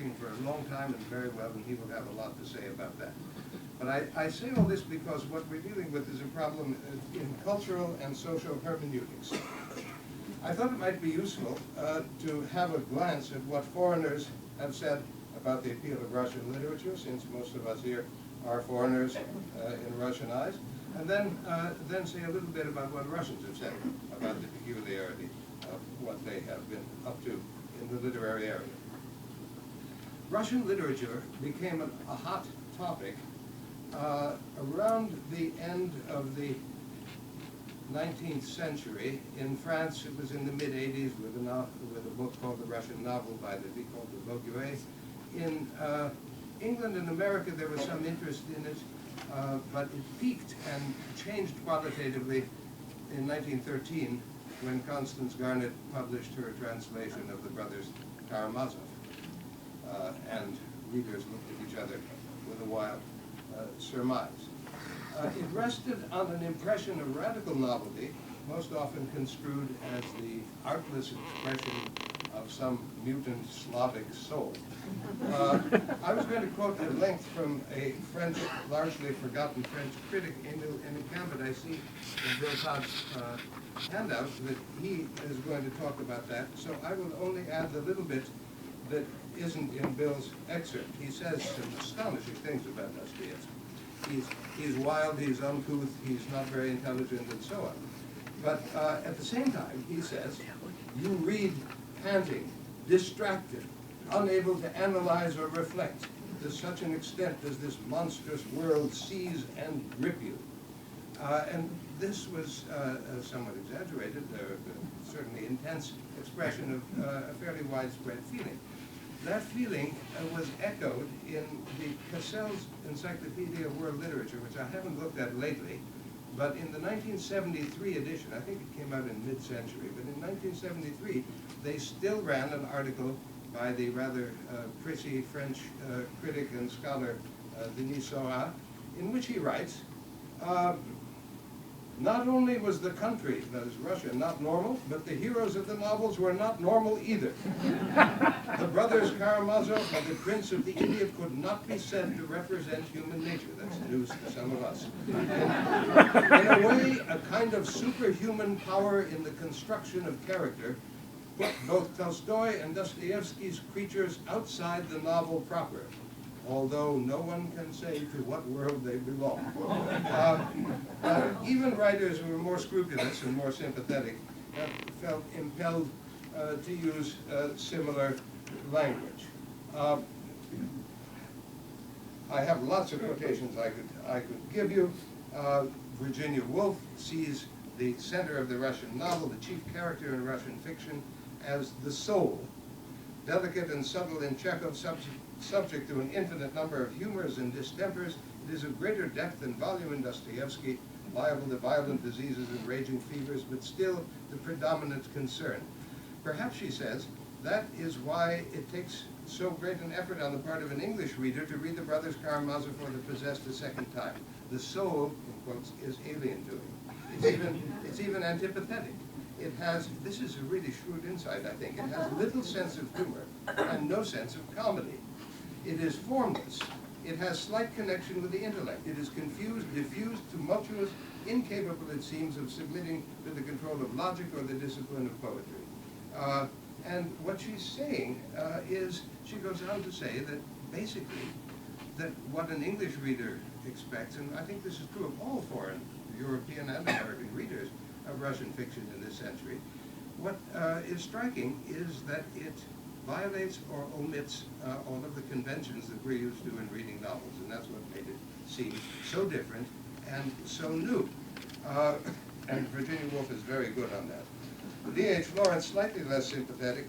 working for a long time and very well, and he will have a lot to say about that. But I say all this because what we're dealing with is a problem in cultural and social hermeneutics. I thought it might be useful to have a glance at what foreigners have said about the appeal of Russian literature, since most of us here are foreigners in Russian eyes, and then say a little bit about what Russians have said about the peculiarity of what they have been up to in the literary area. Russian literature became a hot topic around the end of the 19th century. In France, it was in the mid-80s with a book called The Russian Novel by the Vicomte de Bouguereau. In England and America, there was some interest in it, but it peaked and changed qualitatively in 1913 when Constance Garnett published her translation of the brothers Karamazov. And readers looked at each other with a wild surmise. It rested on an impression of radical novelty, most often construed as the artless expression of some mutant Slavic soul. I was going to quote at length from a French, largely forgotten French critic, Émile Hennequin, but I see in Bill Todd's handout that he is going to talk about that, so I will only add the little bit that isn't in Bill's excerpt. He says some astonishing things about Dostoevsky. He's wild, he's uncouth, he's not very intelligent, and so on. But at the same time, he says, you read panting, distracted, unable to analyze or reflect. To such an extent does this monstrous world seize and grip you. And this was somewhat exaggerated, certainly intense expression of a fairly widespread feeling. That feeling was echoed in the Cassell's Encyclopedia of World Literature, which I haven't looked at lately, but in the 1973 edition, I think it came out in mid-century, but in 1973, they still ran an article by the rather prissy French critic and scholar Denis Seurat, in which he writes, not only was the country, that is Russia, not normal, but the heroes of the novels were not normal either. The brothers Karamazov and the Prince of the Idiot could not be said to represent human nature. That's news to some of us. In a way, a kind of superhuman power in the construction of character put both Tolstoy and Dostoevsky's creatures outside the novel proper, although no one can say to what world they belong. Even writers who were more scrupulous and more sympathetic felt impelled to use similar language. I have lots of quotations I could give you. Virginia Woolf sees the center of the Russian novel, the chief character in Russian fiction, as the soul, delicate and subtle in Chekhov, subject to an infinite number of humors and distempers. It is of greater depth and volume in Dostoevsky, liable to violent diseases and raging fevers, but still the predominant concern. Perhaps, she says, that is why it takes so great an effort on the part of an English reader to read the brothers Karamazov or The Possessed a second time. The soul, in quotes, is alien to him. It's even antipathetic. It has, this is a really shrewd insight, I think, it has little sense of humor and no sense of comedy. It is formless. It has slight connection with the intellect. It is confused, diffused, tumultuous, incapable, it seems, of submitting to the control of logic or the discipline of poetry. And what she's saying is, she goes on to say that basically, that what an English reader expects, and I think this is true of all foreign, European and American readers of Russian fiction in this century, what is striking is that it violates or omits all of the conventions that we're used to in reading novels, and that's what made it seem so different and so new. And Virginia Woolf is very good on that. D.H. Lawrence, slightly less sympathetic,